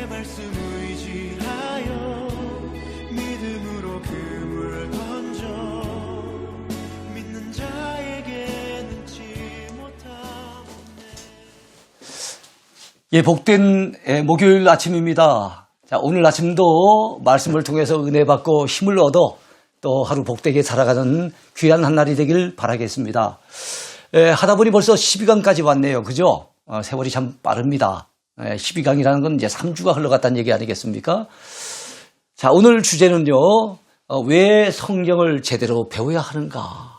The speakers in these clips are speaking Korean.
말씀 의지하여 믿음으로 금을 던져 믿는 자에게 능치 못하네. 예, 복된 목요일 아침입니다. 자, 오늘 아침도 말씀을 통해서 은혜 받고 힘을 얻어 또 하루 복되게 살아가는 귀한 한 날이 되길 바라겠습니다. 하다 보니 벌써 12강까지 왔네요. 그죠? 세월이 참 빠릅니다. 12강이라는 건 이제 3주가 흘러갔다는 얘기 아니겠습니까? 자, 오늘 주제는요, 왜 성경을 제대로 배워야 하는가?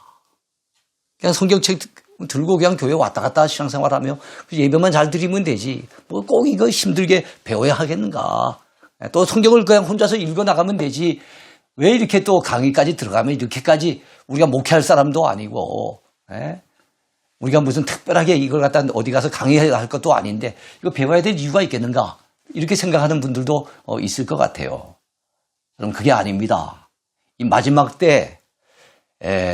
그냥 성경책 들고 그냥 교회 왔다 갔다 신앙생활하며 예배만 잘 드리면 되지. 뭐 꼭 이거 힘들게 배워야 하겠는가? 또 성경을 그냥 혼자서 읽어 나가면 되지. 왜 이렇게 또 강의까지 들어가면 이렇게까지 우리가 목회할 사람도 아니고, 우리가 무슨 특별하게 이걸 갖다 어디 가서 강의해야 할 것도 아닌데 이거 배워야 될 이유가 있겠는가? 이렇게 생각하는 분들도 있을 것 같아요. 그럼 그게 아닙니다. 이 마지막 때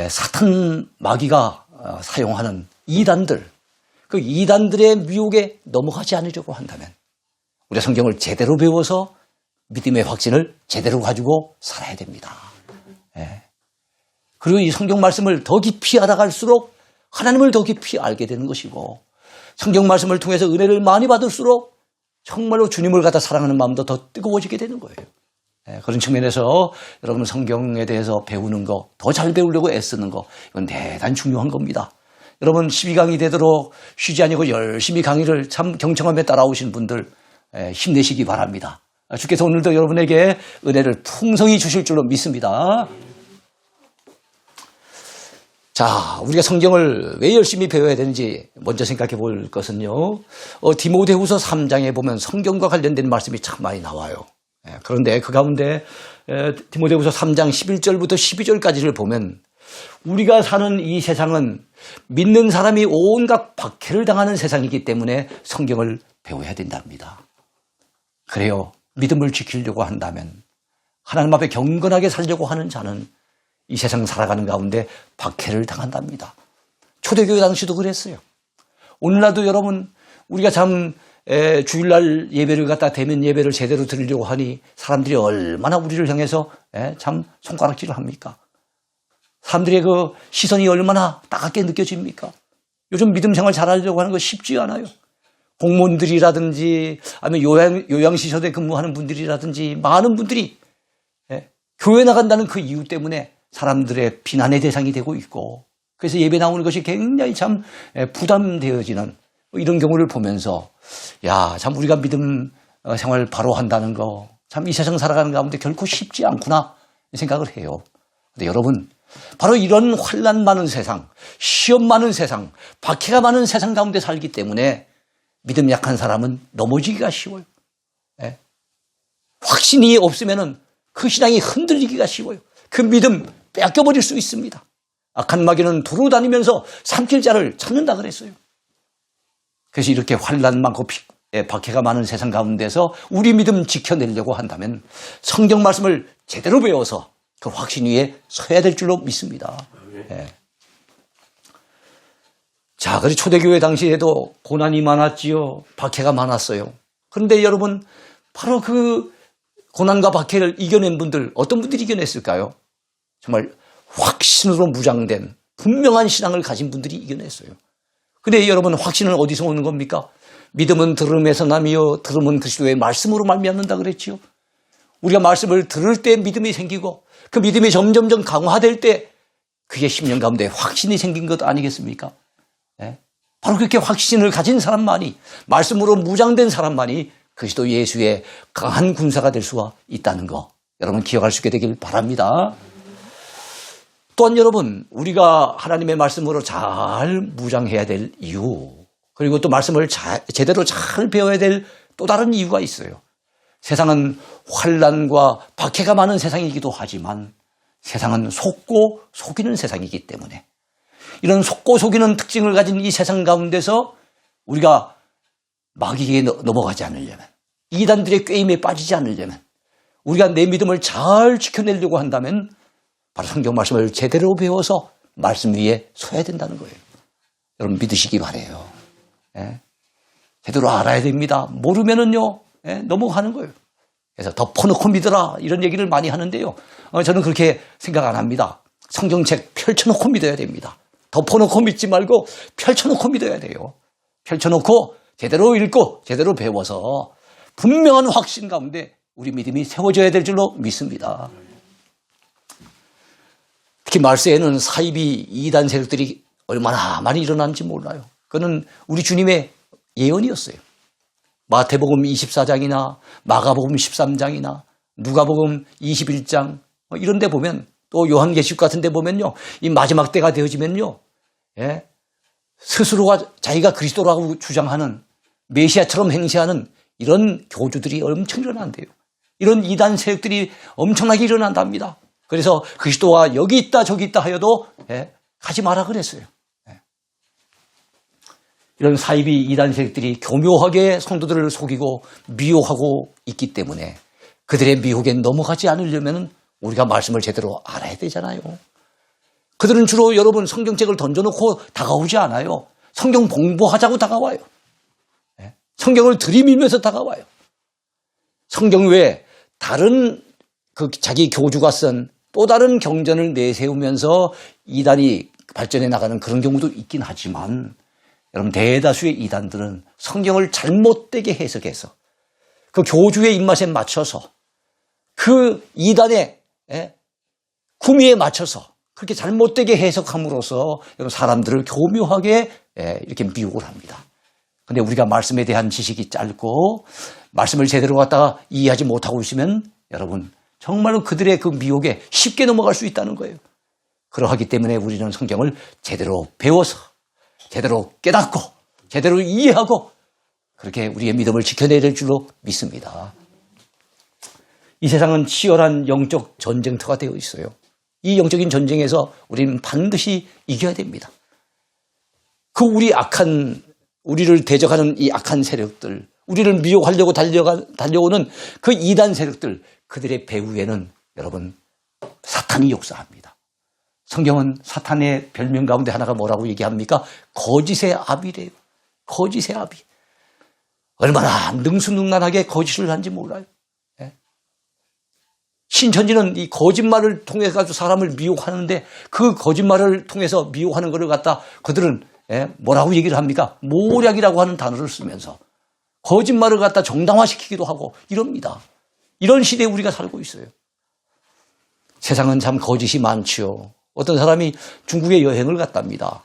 사탄 마귀가 사용하는 이단들, 그 이단들의 미혹에 넘어가지 않으려고 한다면 우리가 성경을 제대로 배워서 믿음의 확신을 제대로 가지고 살아야 됩니다. 그리고 이 성경 말씀을 더 깊이 알아갈수록 하나님을 더 깊이 알게 되는 것이고 성경 말씀을 통해서 은혜를 많이 받을수록 정말로 주님을 갖다 사랑하는 마음도 더 뜨거워지게 되는 거예요. 그런 측면에서 여러분 성경에 대해서 배우는 거, 더 잘 배우려고 애쓰는 거, 이건 대단히 중요한 겁니다. 여러분 12강이 되도록 쉬지 아니고 열심히 강의를 참 경청하며 따라오신 분들 힘내시기 바랍니다. 주께서 오늘도 여러분에게 은혜를 풍성히 주실 줄로 믿습니다. 자, 우리가 성경을 왜 열심히 배워야 되는지 먼저 생각해 볼 것은요. 디모데후서 3장에 보면 성경과 관련된 말씀이 참 많이 나와요. 그런데 그 가운데 디모데후서 3장 11절부터 12절까지를 보면 우리가 사는 이 세상은 믿는 사람이 온갖 박해를 당하는 세상이기 때문에 성경을 배워야 된답니다. 그래요. 믿음을 지키려고 한다면 하나님 앞에 경건하게 살려고 하는 자는 이 세상 살아가는 가운데 박해를 당한답니다. 초대교회 당시도 그랬어요. 오늘날도 여러분 우리가 참 주일날 예배를 갖다 대면 예배를 제대로 드리려고 하니 사람들이 얼마나 우리를 향해서 참 손가락질을 합니까? 사람들의 그 시선이 얼마나 따갑게 느껴집니까? 요즘 믿음 생활 잘하려고 하는 거 쉽지 않아요. 공무원들이라든지 아니면 요양시설에 근무하는 분들이라든지 많은 분들이 교회 나간다는 그 이유 때문에 사람들의 비난의 대상이 되고 있고 그래서 예배 나오는 것이 굉장히 참 부담되어지는 이런 경우를 보면서 야, 참 우리가 믿음 생활 바로 한다는 거 참 이 세상 살아가는 가운데 결코 쉽지 않구나 생각을 해요. 근데 여러분 바로 이런 환난 많은 세상, 시험 많은 세상, 박해가 많은 세상 가운데 살기 때문에 믿음 약한 사람은 넘어지기가 쉬워요. 확신이 없으면은 그 신앙이 흔들리기가 쉬워요. 그 믿음 뺏겨버릴 수 있습니다. 악한 마귀는 두루 다니면서 삼킬 자를 찾는다 그랬어요. 그래서 이렇게 환난 많고 박해가 많은 세상 가운데서 우리 믿음 지켜내려고 한다면 성경 말씀을 제대로 배워서 그 확신 위에 서야 될 줄로 믿습니다. 자, 그래서 초대교회 당시에도 고난이 많았지요. 박해가 많았어요. 그런데 여러분 바로 그 고난과 박해를 이겨낸 분들 어떤 분들이 이겨냈을까요? 정말 확신으로 무장된 분명한 신앙을 가진 분들이 이겨냈어요. 근데 여러분 확신은 어디서 오는 겁니까? 믿음은 들음에서 나며 들음은 그리스도의 말씀으로 말미암는다 그랬지요. 우리가 말씀을 들을 때 믿음이 생기고 그 믿음이 점점점 강화될 때 그게 10년 가운데 확신이 생긴 것 아니겠습니까? 바로 그렇게 확신을 가진 사람만이 말씀으로 무장된 사람만이 그리스도 예수의 강한 군사가 될 수가 있다는 거 여러분 기억할 수 있게 되길 바랍니다. 또한 여러분 우리가 하나님의 말씀으로 잘 무장해야 될 이유 그리고 또 말씀을 제대로 잘 배워야 될 또 다른 이유가 있어요. 세상은 환난과 박해가 많은 세상이기도 하지만 세상은 속고 속이는 세상이기 때문에 이런 속고 속이는 특징을 가진 이 세상 가운데서 우리가 마귀에게 넘어가지 않으려면 이단들의 꾀임에 빠지지 않으려면 우리가 내 믿음을 잘 지켜내려고 한다면 바로 성경 말씀을 제대로 배워서 말씀 위에 서야 된다는 거예요. 여러분 믿으시기 바라요. 제대로 알아야 됩니다. 모르면은요, 넘어가는 거예요. 그래서 덮어놓고 믿어라 이런 얘기를 많이 하는데요. 저는 그렇게 생각 안 합니다. 성경책 펼쳐놓고 믿어야 됩니다. 덮어놓고 믿지 말고 펼쳐놓고 믿어야 돼요. 펼쳐놓고 제대로 읽고 제대로 배워서 분명한 확신 가운데 우리 믿음이 세워져야 될 줄로 믿습니다. 특히 말세에는 사이비 이단 세력들이 얼마나 많이 일어나는지 몰라요. 그거는 우리 주님의 예언이었어요. 마태복음 24장이나 마가복음 13장이나 누가복음 21장 이런 데 보면 또 요한계시록 같은 데 보면요. 이 마지막 때가 되어지면요. 스스로가 자기가 그리스도라고 주장하는 메시아처럼 행세하는 이런 교주들이 엄청 일어난대요. 이런 이단 세력들이 엄청나게 일어난답니다. 그래서 그리스도가 여기 있다 저기 있다 하여도 가지 마라 그랬어요. 이런 사이비 이단 세력들이 교묘하게 성도들을 속이고 미혹하고 있기 때문에 그들의 미혹에 넘어가지 않으려면 우리가 말씀을 제대로 알아야 되잖아요. 그들은 주로 여러분 성경책을 던져놓고 다가오지 않아요. 성경 공부하자고 다가와요. 성경을 들이밀면서 다가와요. 성경 외에 다른 자기 교주가 쓴 또 다른 경전을 내세우면서 이단이 발전해 나가는 그런 경우도 있긴 하지만 여러분 대다수의 이단들은 성경을 잘못되게 해석해서 그 교주의 입맛에 맞춰서 그 이단의 구미에 맞춰서 그렇게 잘못되게 해석함으로써 사람들을 교묘하게 이렇게 미혹을 합니다. 그런데 우리가 말씀에 대한 지식이 짧고 말씀을 제대로 갖다가 이해하지 못하고 있으면 여러분 정말로 그들의 그 미혹에 쉽게 넘어갈 수 있다는 거예요. 그러하기 때문에 우리는 성경을 제대로 배워서 제대로 깨닫고 제대로 이해하고 그렇게 우리의 믿음을 지켜내야 될 줄로 믿습니다. 이 세상은 치열한 영적 전쟁터가 되어 있어요. 이 영적인 전쟁에서 우리는 반드시 이겨야 됩니다. 그 우리를 대적하는 이 악한 세력들, 우리를 미혹하려고 달려오는 그 이단 세력들, 그들의 배후에는 여러분 사탄이 역사합니다. 성경은 사탄의 별명 가운데 하나가 뭐라고 얘기합니까? 거짓의 아비래요. 거짓의 아비. 얼마나 능수능란하게 거짓을 한지 몰라요. 신천지는 이 거짓말을 통해 가지고 사람을 미혹하는데 그 거짓말을 통해서 미혹하는 것을 갖다 그들은 뭐라고 얘기를 합니까? 모략이라고 하는 단어를 쓰면서 거짓말을 갖다 정당화시키기도 하고 이럽니다. 이런 시대에 우리가 살고 있어요. 세상은 참 거짓이 많지요. 어떤 사람이 중국에 여행을 갔답니다.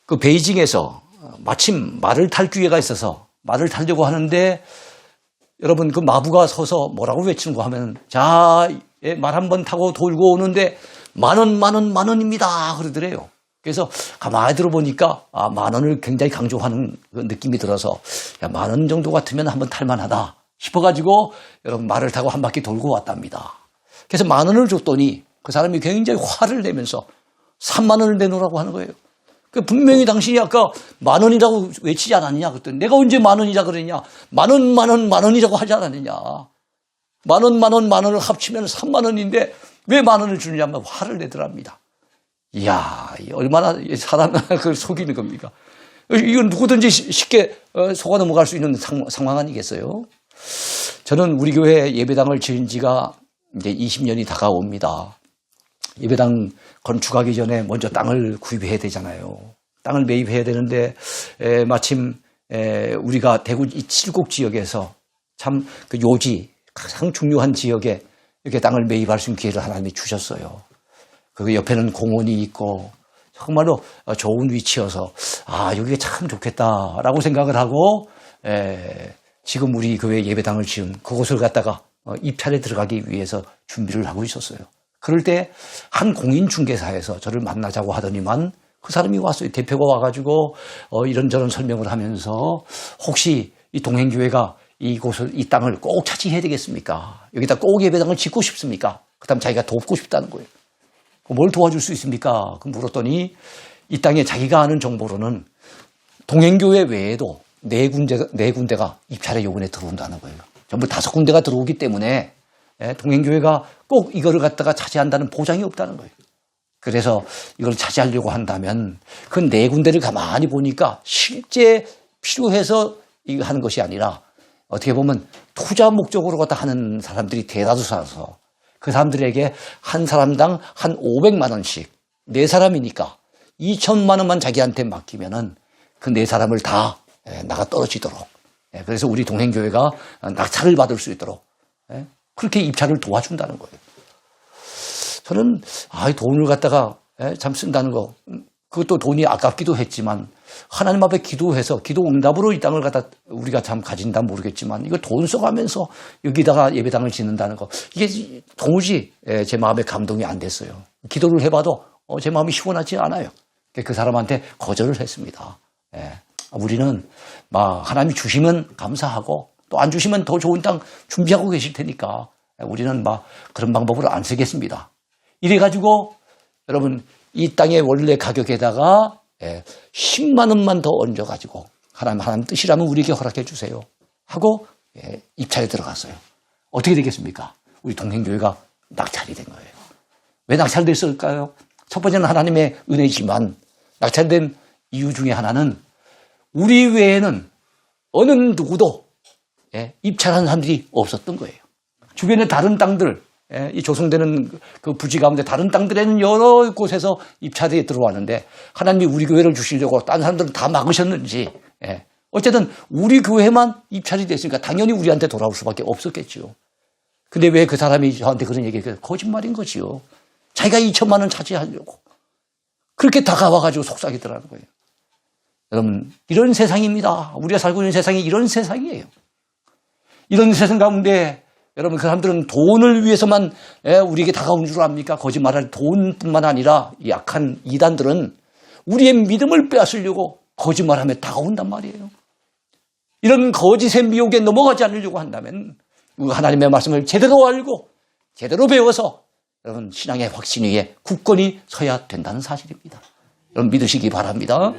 그 베이징에서 마침 말을 탈 기회가 있어서 말을 타려고 하는데 여러분 그 마부가 서서 뭐라고 외치는 거 하면 자, 말 한 번 타고 돌고 오는데 만 원입니다. 그러더래요. 그래서 가만히 들어보니까 만 원을 굉장히 강조하는 그 느낌이 들어서 만 원 정도 같으면 한번 탈만하다 싶어가지고 여러분 말을 타고 한 바퀴 돌고 왔답니다. 그래서 만 원을 줬더니 그 사람이 굉장히 화를 내면서 3만 원을 내놓으라고 하는 거예요. 분명히 당신이 아까 만 원이라고 외치지 않았느냐 그랬더니 내가 언제 만 원이라 그랬냐. 만 원이라고 하지 않았느냐. 만 원을 합치면 3만 원인데 왜 만 원을 주느냐면 화를 내더랍니다. 이야, 얼마나 사람을 그걸 속이는 겁니까? 이건 누구든지 쉽게 속아 넘어갈 수 있는 상황 아니겠어요? 저는 우리 교회 예배당을 지은 지가 이제 20년이 다가옵니다. 예배당 건축하기 전에 먼저 땅을 구입해야 되잖아요. 땅을 매입해야 되는데 마침 우리가 대구 이 칠곡 지역에서 참 그 요지 가장 중요한 지역에 이렇게 땅을 매입할 수 있는 기회를 하나님이 주셨어요. 그 옆에는 공원이 있고 정말로 좋은 위치여서 여기가 참 좋겠다라고 생각을 하고 지금 우리 교회 예배당을 지은 그곳을 갖다가 입찰에 들어가기 위해서 준비를 하고 있었어요. 그럴 때 한 공인중개사에서 저를 만나자고 하더니만 그 사람이 왔어요. 대표가 와가지고 이런저런 설명을 하면서 혹시 이 동행교회가 이 땅을 꼭 차지해야 되겠습니까? 여기다 꼭 예배당을 짓고 싶습니까? 그 다음 자기가 돕고 싶다는 거예요. 뭘 도와줄 수 있습니까? 그 물었더니 이 땅에 자기가 아는 정보로는 동행교회 외에도 네 군데가 입찰의 요건에 들어온다는 거예요. 전부 5군데가 들어오기 때문에 동행교회가 꼭 이거를 갖다가 차지한다는 보장이 없다는 거예요. 그래서 이걸 차지하려고 한다면 그 네 군데를 가만히 보니까 실제 필요해서 이거 하는 것이 아니라 어떻게 보면 투자 목적으로 갖다 하는 사람들이 대다수라서 그 사람들에게 한 사람당 한 500만 원씩 네 사람이니까 2천만 원만 자기한테 맡기면은 그 네 사람을 다 나가 떨어지도록 그래서 우리 동행교회가 낙찰을 받을 수 있도록 그렇게 입찰을 도와준다는 거예요. 저는 돈을 갖다가 참 쓴다는 거 그것도 돈이 아깝기도 했지만 하나님 앞에 기도해서 기도 응답으로 이 땅을 갖다 우리가 참 가진다 모르겠지만 이거 돈 써가면서 여기다가 예배당을 짓는다는 거 이게 도무지 제 마음에 감동이 안 됐어요. 기도를 해봐도 제 마음이 시원하지 않아요. 그 사람한테 거절을 했습니다. 우리는 하나님이 주시면 감사하고 또 안 주시면 더 좋은 땅 준비하고 계실 테니까 우리는 그런 방법을 안 쓰겠습니다. 이래가지고 여러분 이 땅의 원래 가격에다가 10만 원만 더 얹어가지고 하나님 뜻이라면 우리에게 허락해 주세요 하고 입찰에 들어갔어요. 어떻게 되겠습니까? 우리 동행교회가 낙찰이 된 거예요. 왜 낙찰됐을까요? 첫 번째는 하나님의 은혜지만 낙찰된 이유 중에 하나는 우리 외에는 어느 누구도 입찰하는 사람들이 없었던 거예요. 주변에 다른 땅들 이 조성되는 그 부지 가운데 다른 땅들에는 여러 곳에서 입찰이 들어왔는데 하나님이 우리 교회를 주시려고 다른 사람들은 다 막으셨는지 어쨌든 우리 교회만 입찰이 됐으니까 당연히 우리한테 돌아올 수밖에 없었겠죠. 근데 왜 그 사람이 저한테 그런 얘기를 거짓말인 거지요. 자기가 2천만 원 차지하려고 그렇게 다가와가지고 속삭이더라는 거예요. 여러분 이런 세상입니다. 우리가 살고 있는 세상이 이런 세상이에요. 이런 세상 가운데 여러분 그 사람들은 돈을 위해서만 우리에게 다가온 줄 압니까? 거짓말할 돈뿐만 아니라 약한 이단들은 우리의 믿음을 빼앗으려고 거짓말하며 다가온단 말이에요. 이런 거짓의 미혹에 넘어가지 않으려고 한다면 하나님의 말씀을 제대로 알고 제대로 배워서 여러분 신앙의 확신 위에 굳건히 서야 된다는 사실입니다. 여러분 믿으시기 바랍니다.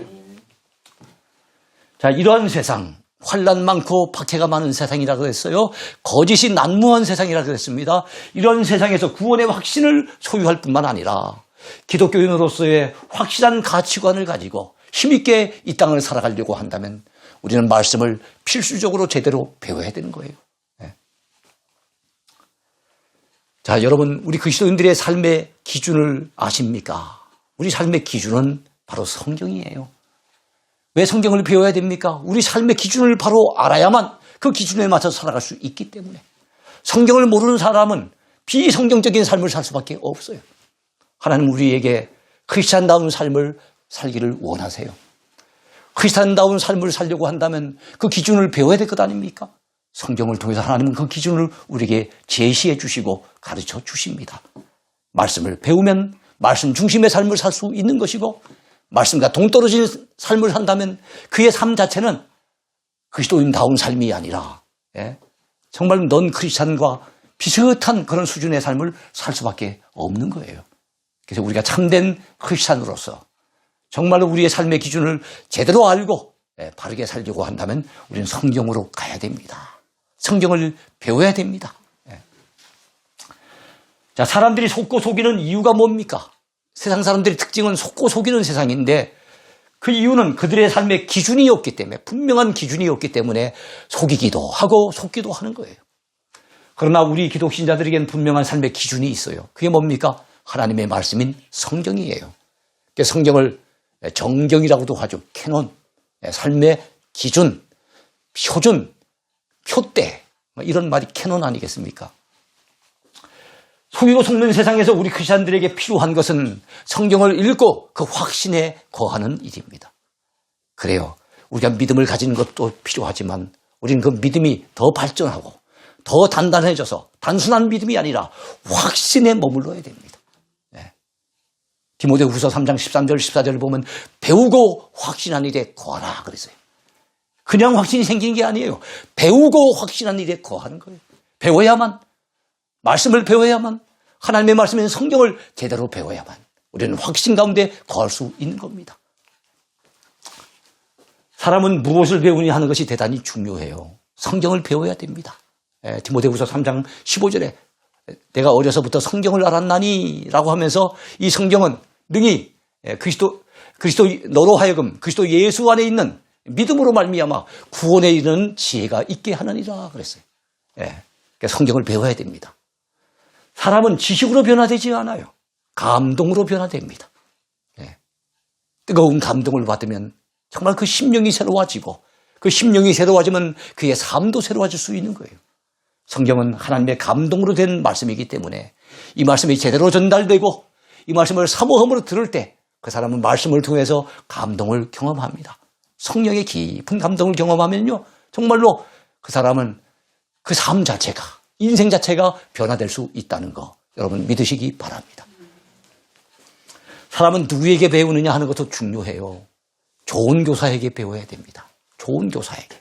자, 이러한 세상 환난 많고 박해가 많은 세상이라고 했어요. 거짓이 난무한 세상이라고 했습니다. 이런 세상에서 구원의 확신을 소유할 뿐만 아니라 기독교인으로서의 확실한 가치관을 가지고 힘있게 이 땅을 살아가려고 한다면 우리는 말씀을 필수적으로 제대로 배워야 되는 거예요. 자, 여러분 우리 그리스도인들의 삶의 기준을 아십니까? 우리 삶의 기준은 바로 성경이에요. 왜 성경을 배워야 됩니까? 우리 삶의 기준을 바로 알아야만 그 기준에 맞춰서 살아갈 수 있기 때문에 성경을 모르는 사람은 비성경적인 삶을 살 수밖에 없어요. 하나님 우리에게 크리스찬다운 삶을 살기를 원하세요. 크리스찬다운 삶을 살려고 한다면 그 기준을 배워야 될 것 아닙니까? 성경을 통해서 하나님은 그 기준을 우리에게 제시해 주시고 가르쳐 주십니다. 말씀을 배우면 말씀 중심의 삶을 살 수 있는 것이고 말씀과 동떨어진 삶을 산다면 그의 삶 자체는 그리스도인다운 삶이 아니라 정말 넌 크리스찬과 비슷한 그런 수준의 삶을 살 수밖에 없는 거예요. 그래서 우리가 참된 크리스찬으로서 정말로 우리의 삶의 기준을 제대로 알고 바르게 살려고 한다면 우리는 성경으로 가야 됩니다. 성경을 배워야 됩니다. 자, 사람들이 속고 속이는 이유가 뭡니까? 세상 사람들의 특징은 속고 속이는 세상인데 그 이유는 그들의 삶의 기준이 없기 때문에 분명한 기준이 없기 때문에 속이기도 하고 속기도 하는 거예요. 그러나 우리 기독신자들에게는 분명한 삶의 기준이 있어요. 그게 뭡니까? 하나님의 말씀인 성경이에요. 성경을 정경이라고도 하죠. 캐논, 삶의 기준, 표준, 표대 이런 말이 캐논 아니겠습니까? 속이고 속는 세상에서 우리 크리스찬들에게 필요한 것은 성경을 읽고 그 확신에 거하는 일입니다. 그래요. 우리가 믿음을 가지는 것도 필요하지만 우리는 그 믿음이 더 발전하고 더 단단해져서 단순한 믿음이 아니라 확신에 머물러야 됩니다. 디모데후서 3장 13절 14절을 보면 배우고 확신한 일에 거하라 그랬어요. 그냥 확신이 생기는 게 아니에요. 배우고 확신한 일에 거하는 거예요. 배워야만 말씀을 배워야만 하나님의 말씀인 성경을 제대로 배워야만 우리는 확신 가운데 거할 수 있는 겁니다. 사람은 무엇을 배우니 하는 것이 대단히 중요해요. 성경을 배워야 됩니다. 디모데후서 3장 15절에 내가 어려서부터 성경을 알았나니 라고 하면서 이 성경은 능히 그리스도 너로 하여금 그리스도 예수 안에 있는 믿음으로 말미암아 구원에 이르는 지혜가 있게 하느니라 그랬어요. 그러니까 성경을 배워야 됩니다. 사람은 지식으로 변화되지 않아요. 감동으로 변화됩니다. 뜨거운 감동을 받으면 정말 그 심령이 새로워지고 그 심령이 새로워지면 그의 삶도 새로워질 수 있는 거예요. 성경은 하나님의 감동으로 된 말씀이기 때문에 이 말씀이 제대로 전달되고 이 말씀을 사모함으로 들을 때 그 사람은 말씀을 통해서 감동을 경험합니다. 성령의 깊은 감동을 경험하면요, 정말로 그 사람은 그 삶 자체가, 인생 자체가 변화될 수 있다는 거 여러분 믿으시기 바랍니다. 사람은 누구에게 배우느냐 하는 것도 중요해요. 좋은 교사에게 배워야 됩니다. 좋은 교사에게.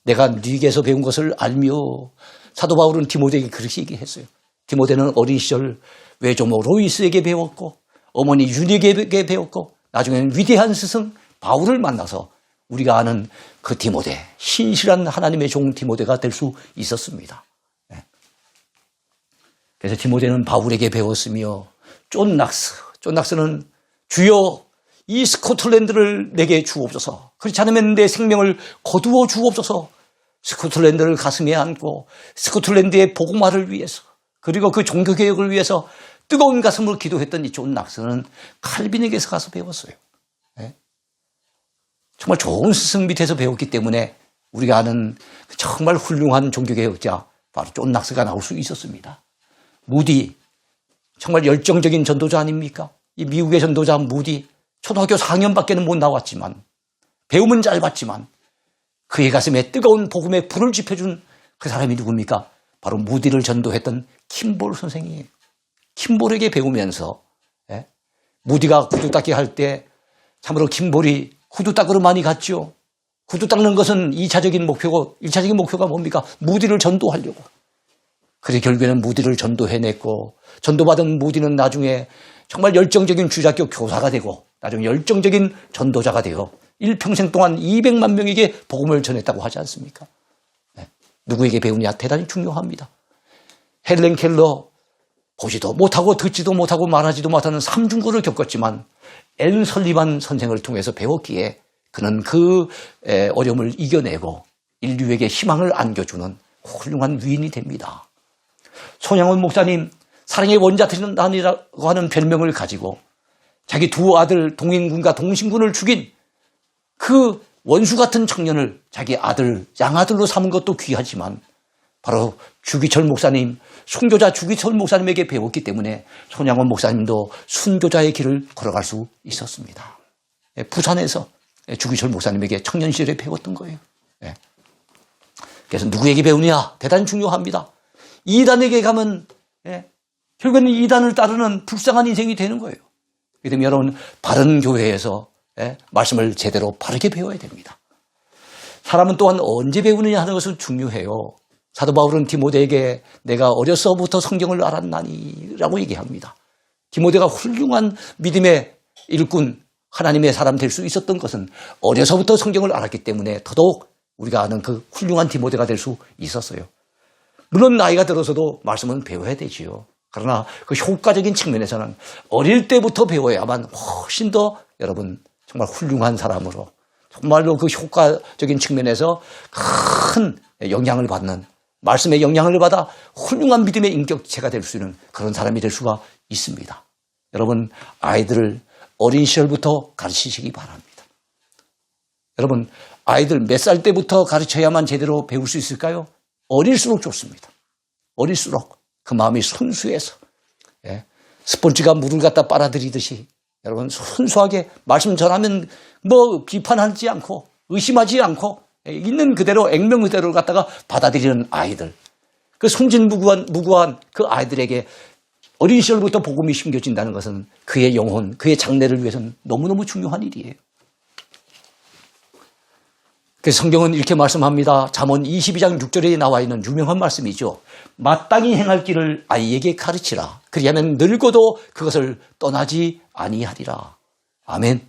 내가 네게서 배운 것을 알며, 사도 바울은 디모데에게 그렇게 얘기했어요. 디모데는 어린 시절 외조모 로이스에게 배웠고 어머니 유니에게 배웠고 나중에는 위대한 스승 바울을 만나서 우리가 아는 그 디모데, 신실한 하나님의 종 디모데가 될 수 있었습니다. 그래서 디모데는 바울에게 배웠으며 쫀낙스는 주여 이 스코틀랜드를 내게 주옵소서, 그렇지 않으면 내 생명을 거두어 주옵소서. 스코틀랜드를 가슴에 안고 스코틀랜드의 복음화를 위해서 그리고 그 종교개혁을 위해서 뜨거운 가슴으로 기도했던 이 쫀낙스는 칼빈에게서 가서 배웠어요. 정말 좋은 스승 밑에서 배웠기 때문에 우리가 아는 정말 훌륭한 종교개혁자 바로 쫀낙스가 나올 수 있었습니다. 무디, 정말 열정적인 전도자 아닙니까? 이 미국의 전도자 무디, 초등학교 4학년밖에는 못 나왔지만 배움은 짧았지만 그의 가슴에 뜨거운 복음의 불을 지펴준 그 사람이 누굽니까? 바로 무디를 전도했던 킴볼 선생이에요. 킴볼에게 배우면서 무디가 구두 닦기 할 때 참으로 킴볼이 구두 닦으러 많이 갔죠. 구두 닦는 것은 2차적인 목표고 1차적인 목표가 뭡니까? 무디를 전도하려고. 그래서 결국에는 무디를 전도해냈고 전도받은 무디는 나중에 정말 열정적인 주자교 교사가 되고 나중에 열정적인 전도자가 되어 일평생 동안 200만 명에게 복음을 전했다고 하지 않습니까? 누구에게 배우냐? 대단히 중요합니다. 헬렌 켈러 보지도 못하고 듣지도 못하고 말하지도 못하는 삼중고를 겪었지만 앤 설리반 선생을 통해서 배웠기에 그는 그 어려움을 이겨내고 인류에게 희망을 안겨주는 훌륭한 위인이 됩니다. 손양원 목사님, 사랑의 원자탄이라고 하는 별명을 가지고 자기 두 아들 동인군과 동신군을 죽인 그 원수 같은 청년을 자기 아들, 양아들로 삼은 것도 귀하지만 바로 주기철 목사님, 순교자 주기철 목사님에게 배웠기 때문에 손양원 목사님도 순교자의 길을 걸어갈 수 있었습니다. 부산에서 주기철 목사님에게 청년 시절에 배웠던 거예요. 그래서 누구에게 배우냐? 대단히 중요합니다. 이단에게 가면 결국에는 이단을 따르는 불쌍한 인생이 되는 거예요. 그렇기 때문에 여러분 바른 교회에서 말씀을 제대로 바르게 배워야 됩니다. 사람은 또한 언제 배우느냐 하는 것은 중요해요. 사도 바울은 디모데에게 내가 어려서부터 성경을 알았나니 라고 얘기합니다. 디모데가 훌륭한 믿음의 일꾼, 하나님의 사람 될 수 있었던 것은 어려서부터 성경을 알았기 때문에 더더욱 우리가 아는 그 훌륭한 디모데가 될 수 있었어요. 물론 나이가 들어서도 말씀은 배워야 되지요. 그러나 그 효과적인 측면에서는 어릴 때부터 배워야만 훨씬 더 여러분 정말 훌륭한 사람으로 정말로 그 효과적인 측면에서 큰 영향을 받는 말씀의 영향을 받아 훌륭한 믿음의 인격체가 될 수 있는 그런 사람이 될 수가 있습니다. 여러분 아이들을 어린 시절부터 가르치시기 바랍니다. 여러분 아이들 몇 살 때부터 가르쳐야만 제대로 배울 수 있을까요? 어릴수록 좋습니다. 어릴수록 그 마음이 순수해서 스펀지가 물을 갖다 빨아들이듯이 여러분 순수하게 말씀 전하면 뭐 비판하지 않고 의심하지 않고 있는 그대로 액면 그대로 갖다가 받아들이는 아이들, 그 순진무구한 그 아이들에게 어린 시절부터 복음이 심겨진다는 것은 그의 영혼, 그의 장래를 위해서는 너무너무 중요한 일이에요. 그래서 성경은 이렇게 말씀합니다. 잠언 22장 6절에 나와 있는 유명한 말씀이죠. 마땅히 행할 길을 아이에게 가르치라. 그리하면 늙어도 그것을 떠나지 아니하리라. 아멘.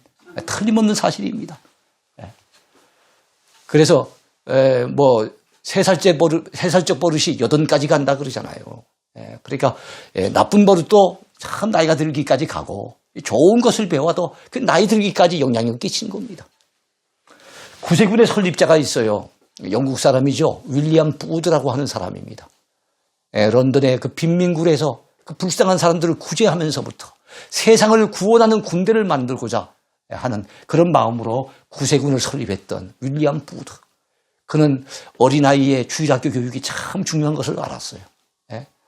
틀림없는 사실입니다. 그래서 세 살적 버릇이 8가지 간다 그러잖아요. 그러니까 나쁜 버릇도 참 나이가 들기까지 가고 좋은 것을 배워도 그 나이 들기까지 영향을 끼치는 겁니다. 구세군의 설립자가 있어요. 영국 사람이죠. 윌리엄 부드라고 하는 사람입니다. 런던의 그 빈민굴에서 그 불쌍한 사람들을 구제하면서부터 세상을 구원하는 군대를 만들고자 하는 그런 마음으로 구세군을 설립했던 윌리엄 부드. 그는 어린아이의 주일학교 교육이 참 중요한 것을 알았어요.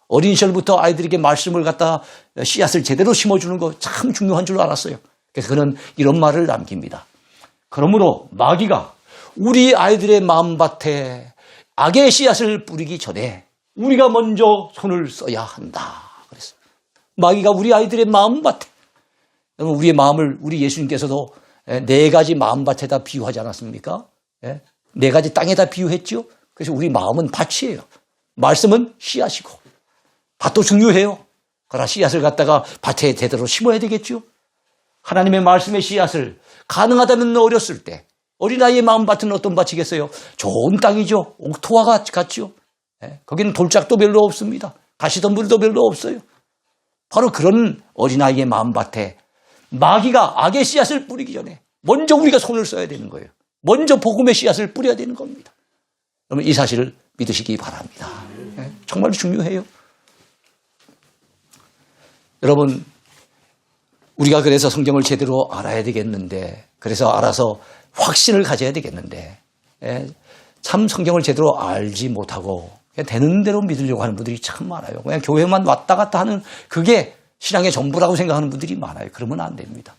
어린 시절부터 아이들에게 말씀을 갖다 씨앗을 제대로 심어주는 거 참 중요한 줄 알았어요. 그래서 그는 이런 말을 남깁니다. 그러므로 마귀가 우리 아이들의 마음밭에 악의 씨앗을 뿌리기 전에 우리가 먼저 손을 써야 한다. 그랬어요. 마귀가 우리 아이들의 마음밭에, 여러분 우리의 마음을 우리 예수님께서도 4가지 마음밭에다 비유하지 않았습니까? 4가지 땅에다 비유했죠. 그래서 우리 마음은 밭이에요. 말씀은 씨앗이고 밭도 중요해요. 그러나 씨앗을 갖다가 밭에 제대로 심어야 되겠죠. 하나님의 말씀의 씨앗을 가능하다면 어렸을 때 어린아이의 마음밭은 어떤 밭이겠어요? 좋은 땅이죠. 옥토와 같죠. 거기는 돌짝도 별로 없습니다. 가시덤불도 별로 없어요. 바로 그런 어린아이의 마음밭에 마귀가 악의 씨앗을 뿌리기 전에 먼저 우리가 손을 써야 되는 거예요. 먼저 복음의 씨앗을 뿌려야 되는 겁니다. 여러분 이 사실을 믿으시기 바랍니다. 정말 중요해요. 여러분 우리가 그래서 성경을 제대로 알아야 되겠는데, 그래서 알아서 확신을 가져야 되겠는데, 참 성경을 제대로 알지 못하고 그냥 되는 대로 믿으려고 하는 분들이 참 많아요. 그냥 교회만 왔다 갔다 하는 그게 신앙의 전부라고 생각하는 분들이 많아요. 그러면 안 됩니다.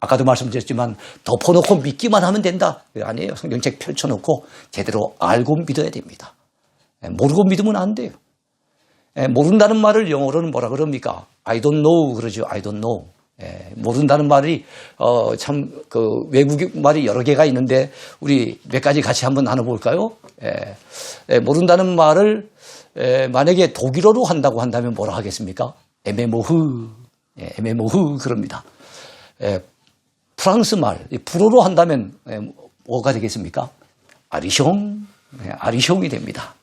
아까도 말씀드렸지만 덮어놓고 믿기만 하면 된다. 아니에요. 성경책 펼쳐놓고 제대로 알고 믿어야 됩니다. 모르고 믿으면 안 돼요. 모른다는 말을 영어로는 뭐라 그럽니까? I don't know 그러죠. I don't know. 모른다는 말이 참 그 외국 말이 여러 개가 있는데 우리 몇 가지 같이 한번 나눠볼까요? 모른다는 말을 만약에 독일어로 한다고 한다면 뭐라 하겠습니까? 에메모흐, 에메모흐 그럽니다. 프랑스 말 불어로 한다면 뭐가 되겠습니까? 아리숑, 아리숑이 됩니다.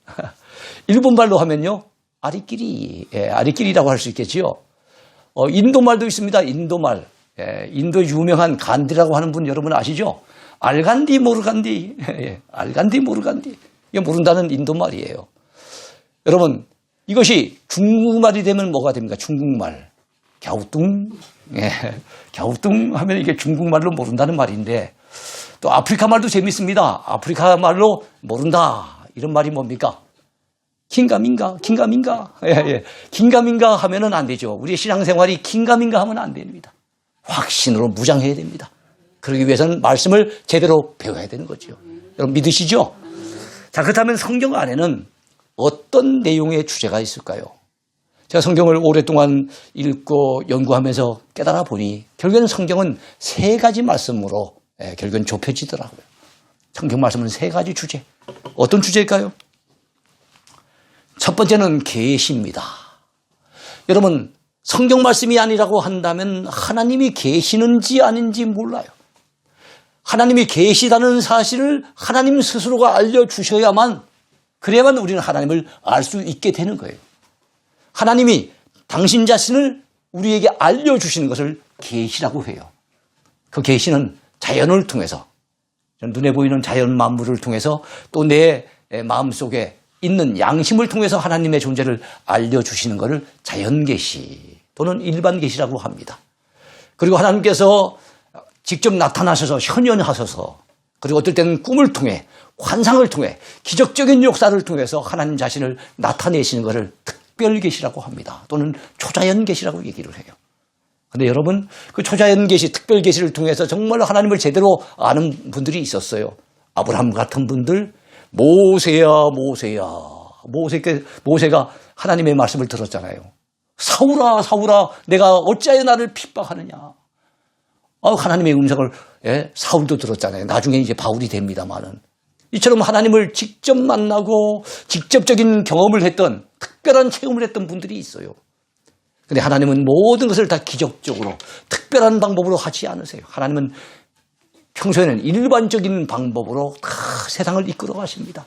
일본 말로 하면요, 아리끼리, 아리끼리라고 할 수 있겠지요. 인도 말도 있습니다. 인도 말. 인도 유명한 간디라고 하는 분 여러분 아시죠? 알간디 모르간디. 알간디 모르간디. 이게 모른다는 인도 말이에요. 여러분 이것이 중국말이 되면 뭐가 됩니까? 중국말. 갸우뚱. 갸우뚱 하면 이게 중국말로 모른다는 말인데, 또 아프리카 말도 재밌습니다. 아프리카 말로 모른다. 이런 말이 뭡니까? 긴가민가, 긴가민가. 긴가민가 하면은 안 되죠. 우리의 신앙생활이 긴가민가 하면 안 됩니다. 확신으로 무장해야 됩니다. 그러기 위해서는 말씀을 제대로 배워야 되는 거죠. 여러분 믿으시죠? 자, 그렇다면 성경 안에는 어떤 내용의 주제가 있을까요? 제가 성경을 오랫동안 읽고 연구하면서 깨달아 보니 결국에는 성경은 3가지 말씀으로 결국은 좁혀지더라고요. 성경 말씀은 3가지 주제. 어떤 주제일까요? 첫 번째는 계시입니다. 여러분 성경 말씀이 아니라고 한다면 하나님이 계시는지 아닌지 몰라요. 하나님이 계시다는 사실을 하나님 스스로가 알려주셔야만, 그래야만 우리는 하나님을 알 수 있게 되는 거예요. 하나님이 당신 자신을 우리에게 알려주시는 것을 계시라고 해요. 그 계시는 자연을 통해서, 눈에 보이는 자연 만물을 통해서, 또 내 마음속에 있는 양심을 통해서 하나님의 존재를 알려주시는 것을 자연계시 또는 일반계시라고 합니다. 그리고 하나님께서 직접 나타나셔서 현현하셔서, 그리고 어떨 때는 꿈을 통해, 환상을 통해, 기적적인 역사를 통해서 하나님 자신을 나타내시는 것을 특별계시라고 합니다. 또는 초자연계시라고 얘기를 해요. 그런데 여러분, 그 초자연계시, 특별계시를 통해서 정말 하나님을 제대로 아는 분들이 있었어요. 아브라함 같은 분들, 모세야, 모세야. 모세가 하나님의 말씀을 들었잖아요. 사울아, 사울아, 내가 어찌하여 나를 핍박하느냐. 하나님의 음성을 사울도 들었잖아요. 나중에 이제 바울이 됩니다만은. 이처럼 하나님을 직접 만나고 직접적인 경험을 했던, 특별한 체험을 했던 분들이 있어요. 그런데 하나님은 모든 것을 다 기적적으로, 특별한 방법으로 하지 않으세요. 하나님은 평소에는 일반적인 방법으로 다 세상을 이끌어 가십니다.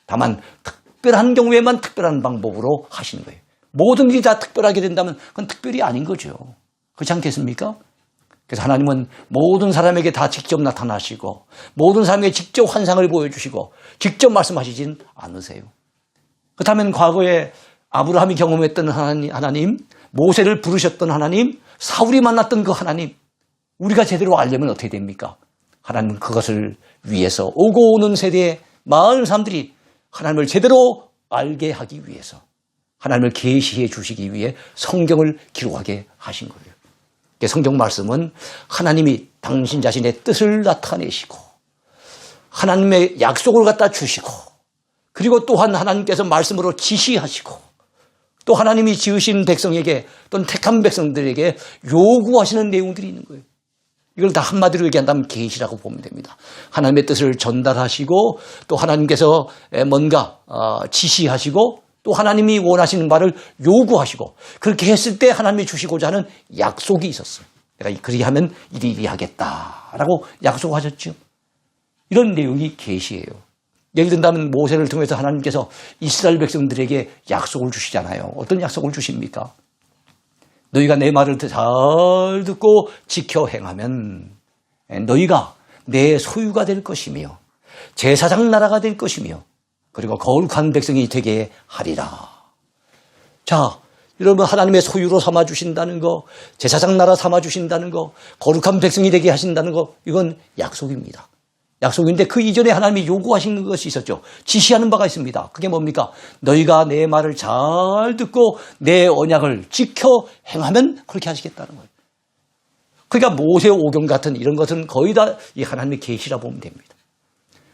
다만 특별한 경우에만 특별한 방법으로 하시는 거예요. 모든 일이 다 특별하게 된다면 그건 특별히 아닌 거죠. 그렇지 않겠습니까? 그래서 하나님은 모든 사람에게 다 직접 나타나시고 모든 사람에게 직접 환상을 보여주시고 직접 말씀하시진 않으세요. 그렇다면 과거에 아브라함이 경험했던 하나님, 모세를 부르셨던 하나님, 사울이 만났던 그 하나님, 우리가 제대로 알려면 어떻게 됩니까? 하나님은 그것을 위해서 오고 오는 세대의 많은 사람들이 하나님을 제대로 알게 하기 위해서 하나님을 계시해 주시기 위해 성경을 기록하게 하신 거예요. 성경 말씀은 하나님이 당신 자신의 뜻을 나타내시고 하나님의 약속을 갖다 주시고 그리고 또한 하나님께서 말씀으로 지시하시고 또 하나님이 지으신 백성에게 또는 택한 백성들에게 요구하시는 내용들이 있는 거예요. 이걸 다 한마디로 얘기한다면 계시라고 보면 됩니다. 하나님의 뜻을 전달하시고 또 하나님께서 뭔가 지시하시고 또 하나님이 원하시는 바를 요구하시고 그렇게 했을 때 하나님이 주시고자 하는 약속이 있었어요. 내가 그리하면 이리 하겠다라고 약속하셨죠. 이런 내용이 계시예요. 예를 든다면 모세를 통해서 하나님께서 이스라엘 백성들에게 약속을 주시잖아요. 어떤 약속을 주십니까? 너희가 내 말을 잘 듣고 지켜 행하면 너희가 내 소유가 될 것이며 제사장 나라가 될 것이며 그리고 거룩한 백성이 되게 하리라. 자, 여러분 하나님의 소유로 삼아주신다는 거, 제사장 나라 삼아주신다는 거, 거룩한 백성이 되게 하신다는 거, 이건 약속입니다. 약속인데 그 이전에 하나님이 요구하신 것이 있었죠. 지시하는 바가 있습니다. 그게 뭡니까? 너희가 내 말을 잘 듣고 내 언약을 지켜 행하면 그렇게 하시겠다는 거예요. 그러니까 모세 오경 같은 이런 것은 거의 다 이 하나님의 계시라 보면 됩니다.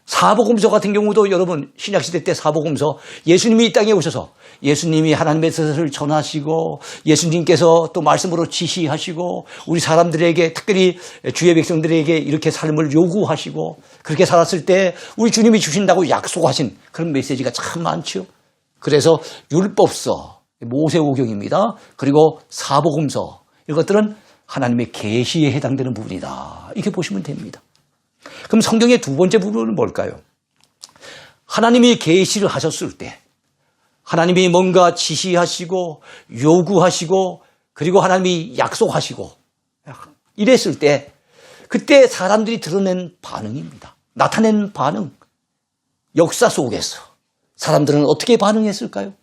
사복음서 같은 경우도 여러분 신약시대 때 사복음서 예수님이 이 땅에 오셔서 예수님이 하나님의 뜻을 전하시고 예수님께서 또 말씀으로 지시하시고 우리 사람들에게 특별히 주의 백성들에게 이렇게 삶을 요구하시고 그렇게 살았을 때 우리 주님이 주신다고 약속하신 그런 메시지가 참 많죠. 그래서 율법서, 모세오경입니다. 그리고 사복음서 이것들은 하나님의 계시에 해당되는 부분이다. 이렇게 보시면 됩니다. 그럼 성경의 두 번째 부분은 뭘까요? 하나님이 계시를 하셨을 때 하나님이 뭔가 지시하시고 요구하시고 그리고 하나님이 약속하시고 이랬을 때 그때 사람들이 드러낸 반응입니다. 나타낸 반응. 역사 속에서 사람들은 어떻게 반응했을까요?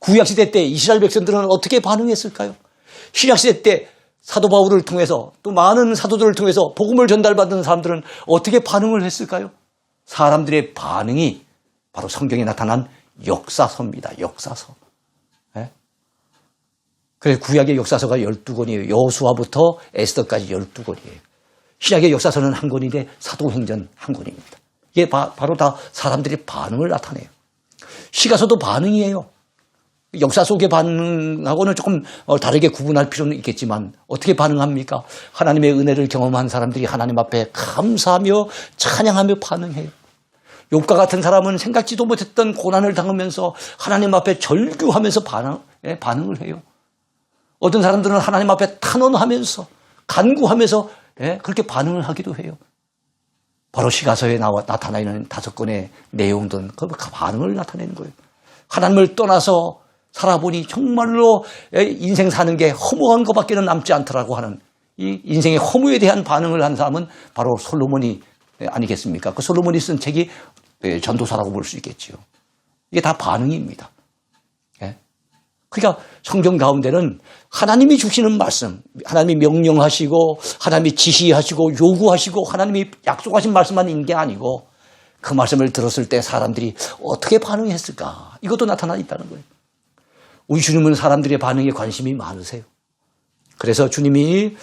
구약시대 때 이스라엘 백성들은 어떻게 반응했을까요? 신약시대 때 사도 바울을 통해서 또 많은 사도들을 통해서 복음을 전달받은 사람들은 어떻게 반응을 했을까요? 사람들의 반응이 바로 성경에 나타난 역사서입니다. 역사서. 네? 그래서 구약의 역사서가 12권이에요. 여호수아부터 에스더까지 12권이에요. 신약의 역사서는 한 권인데 사도행전 한 권입니다. 이게 바로 다 사람들의 반응을 나타내요. 시가서도 반응이에요. 역사 속의 반응하고는 조금 다르게 구분할 필요는 있겠지만 어떻게 반응합니까? 하나님의 은혜를 경험한 사람들이 하나님 앞에 감사하며 찬양하며 반응해요. 욥과 같은 사람은 생각지도 못했던 고난을 당하면서 하나님 앞에 절규하면서 반응을 해요. 어떤 사람들은 하나님 앞에 탄원하면서 간구하면서 그렇게 반응을 하기도 해요. 바로 시가서에 나타나 있는 5권의 내용들은 그 반응을 나타내는 거예요. 하나님을 떠나서 살아보니 정말로 인생 사는 게 허무한 것밖에는 남지 않더라고 하는 이 인생의 허무에 대한 반응을 한 사람은 바로 솔로몬이 아니겠습니까? 그 솔로몬이 쓴 책이 전도서라고 볼 수 있겠죠. 이게 다 반응입니다. 그러니까 성경 가운데는 하나님이 주시는 말씀, 하나님이 명령하시고 하나님이 지시하시고 요구하시고 하나님이 약속하신 말씀만 있는 게 아니고 그 말씀을 들었을 때 사람들이 어떻게 반응했을까? 이것도 나타나 있다는 거예요. 우리 주님은 사람들의 반응에 관심이 많으세요. 그래서 주님이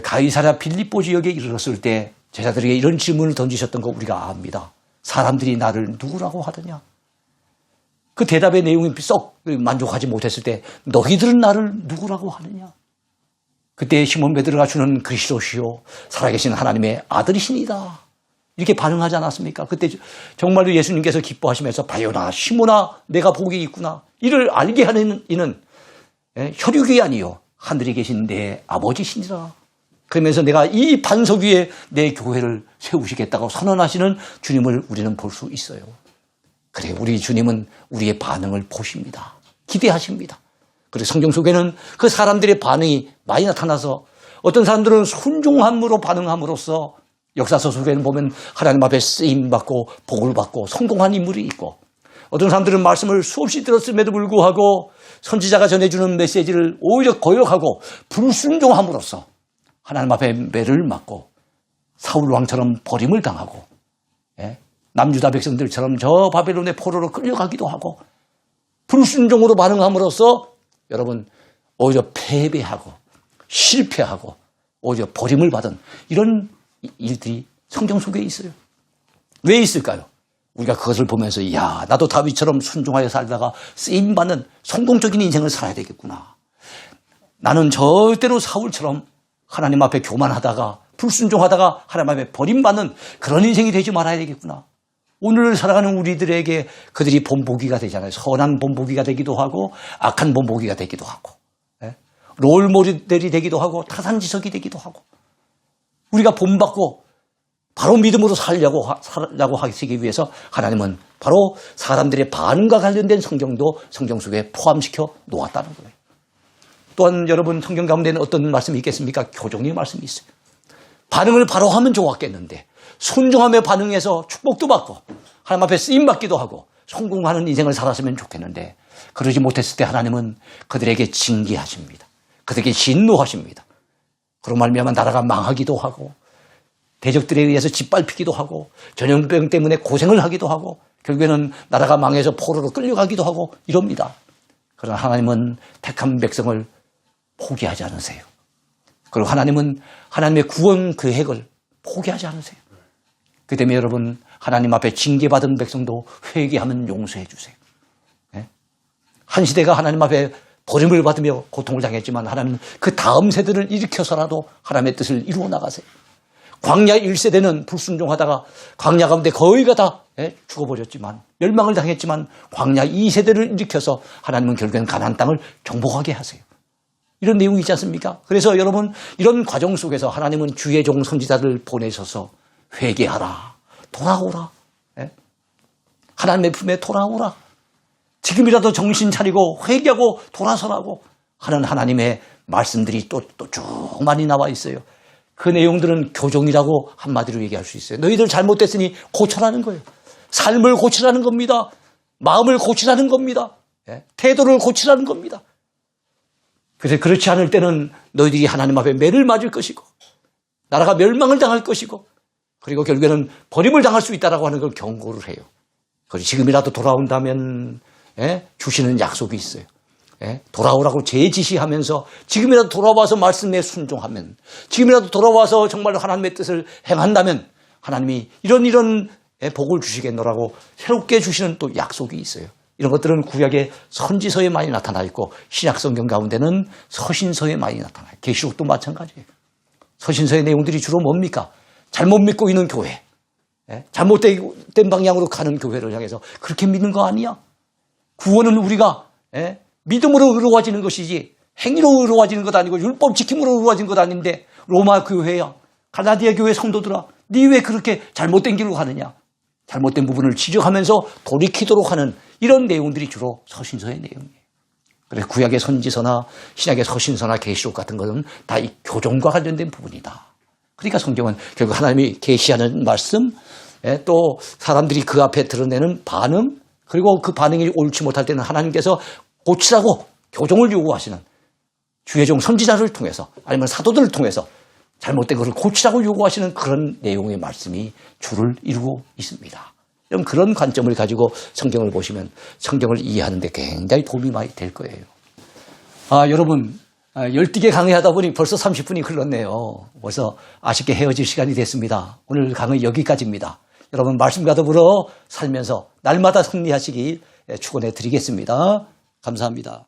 가이사랴 빌립보 지역에 이르렀을 때 제자들에게 이런 질문을 던지셨던 거 우리가 압니다. 사람들이 나를 누구라고 하더냐? 그 대답의 내용이 썩 만족하지 못했을 때 너희들은 나를 누구라고 하느냐? 그때 시몬 베드로가 주는 그리스도시요 살아계신 하나님의 아들이시니다. 이렇게 반응하지 않았습니까? 그때 정말로 예수님께서 기뻐하시면서 바요나 시몬아 내가 복이 있구나. 이를 알게 하는 이는 혈육이 아니요 하늘에 계신 내 아버지시니라. 그러면서 내가 이 반석 위에 내 교회를 세우시겠다고 선언하시는 주님을 우리는 볼 수 있어요. 그래 우리 주님은 우리의 반응을 보십니다. 기대하십니다. 그리고 성경 속에는 그 사람들의 반응이 많이 나타나서 어떤 사람들은 순종함으로 반응함으로써 역사서 속에는 보면 하나님 앞에 쓰임받고 복을 받고 성공한 인물이 있고, 어떤 사람들은 말씀을 수없이 들었음에도 불구하고 선지자가 전해주는 메시지를 오히려 거역하고 불순종함으로써 하나님 앞에 매를 맞고 사울 왕처럼 버림을 당하고, 남유다 백성들처럼 저 바벨론의 포로로 끌려가기도 하고, 불순종으로 반응함으로써 여러분 오히려 패배하고 실패하고 오히려 버림을 받은 이런 일들이 성경 속에 있어요. 왜 있을까요? 우리가 그것을 보면서 야, 나도 다윗처럼 순종하여 살다가 쓰임받는 성공적인 인생을 살아야 되겠구나. 나는 절대로 사울처럼 하나님 앞에 교만하다가 불순종하다가 하나님 앞에 버림받는 그런 인생이 되지 말아야 되겠구나. 오늘 살아가는 우리들에게 그들이 본보기가 되잖아요. 선한 본보기가 되기도 하고 악한 본보기가 되기도 하고, 롤모델이 되기도 하고 타산지석이 되기도 하고, 우리가 본받고 바로 믿음으로 살려고 하시기 위해서 하나님은 바로 사람들의 반응과 관련된 성경도 성경 속에 포함시켜 놓았다는 거예요. 또한 여러분 성경 가운데는 어떤 말씀이 있겠습니까? 교종의 말씀이 있어요. 반응을 바로 하면 좋았겠는데 순종하며 반응해서 축복도 받고 하나님 앞에 쓰임받기도 하고 성공하는 인생을 살았으면 좋겠는데 그러지 못했을 때 하나님은 그들에게 징계하십니다. 그들에게 진노하십니다. 그런 말미암아 나라가 망하기도 하고 대적들에 의해서 짓밟히기도 하고 전염병 때문에 고생을 하기도 하고 결국에는 나라가 망해서 포로로 끌려가기도 하고 이럽니다. 그러나 하나님은 택한 백성을 포기하지 않으세요. 그리고 하나님은 하나님의 구원 계획을 포기하지 않으세요. 그 때문에 여러분 하나님 앞에 징계받은 백성도 회개하면 용서해 주세요. 한 시대가 하나님 앞에 버림을 받으며 고통을 당했지만 하나님은 그 다음 세대를 일으켜서라도 하나님의 뜻을 이루어 나가세요. 광야 1세대는 불순종하다가 광야 가운데 거의가 다 죽어버렸지만 멸망을 당했지만 광야 2세대를 일으켜서 하나님은 결국엔 가나안 땅을 정복하게 하세요. 이런 내용이 있지 않습니까? 그래서 여러분 이런 과정 속에서 하나님은 주의 종 선지자를 보내셔서 회개하라, 돌아오라, 하나님의 품에 돌아오라, 지금이라도 정신 차리고 회개하고 돌아서라고 하는 하나님의 말씀들이 또 쭉 많이 나와 있어요. 그 내용들은 교종이라고 한마디로 얘기할 수 있어요. 너희들 잘못됐으니 고쳐라는 거예요. 삶을 고치라는 겁니다. 마음을 고치라는 겁니다. 태도를 고치라는 겁니다. 그래서 그렇지 않을 때는 너희들이 하나님 앞에 매를 맞을 것이고 나라가 멸망을 당할 것이고 그리고 결국에는 버림을 당할 수 있다라고 하는 걸 경고를 해요. 그리고 지금이라도 돌아온다면 주시는 약속이 있어요. 돌아오라고 제지시하면서 지금이라도 돌아와서 말씀에 순종하면 지금이라도 돌아와서 정말로 하나님의 뜻을 행한다면 하나님이 이런 복을 주시겠노라고 새롭게 주시는 또 약속이 있어요. 이런 것들은 구약의 선지서에 많이 나타나 있고 신약 성경 가운데는 서신서에 많이 나타나요. 계시록도 마찬가지예요. 서신서의 내용들이 주로 뭡니까? 잘못 믿고 있는 교회, 잘못된 방향으로 가는 교회를 향해서 그렇게 믿는 거 아니야. 구원은 우리가 믿음으로 이루어지는 것이지 행위로 이루어지는 것 아니고 율법 지킴으로 이루어진 것 아닌데 로마 교회야, 갈라디아 교회 성도들아, 네 왜 그렇게 잘못된 길로 가느냐. 잘못된 부분을 지적하면서 돌이키도록 하는 이런 내용들이 주로 서신서의 내용이에요. 그래서 구약의 선지서나 신약의 서신서나 계시록 같은 것은 다 이 교종과 관련된 부분이다. 그러니까 성경은 결국 하나님이 계시하는 말씀, 또 사람들이 그 앞에 드러내는 반응, 그리고 그 반응이 옳지 못할 때는 하나님께서 고치라고 교종을 요구하시는 주의 종 선지자를 통해서 아니면 사도들을 통해서 잘못된 것을 고치라고 요구하시는 그런 내용의 말씀이 주를 이루고 있습니다. 여러분 그런 관점을 가지고 성경을 보시면 성경을 이해하는 데 굉장히 도움이 많이 될 거예요. 여러분 열띠게 강의하다 보니 벌써 30분이 흘렀네요. 벌써 아쉽게 헤어질 시간이 됐습니다. 오늘 강의 여기까지입니다. 여러분 말씀과 더불어 살면서 날마다 승리하시길 축원해 드리겠습니다. 감사합니다.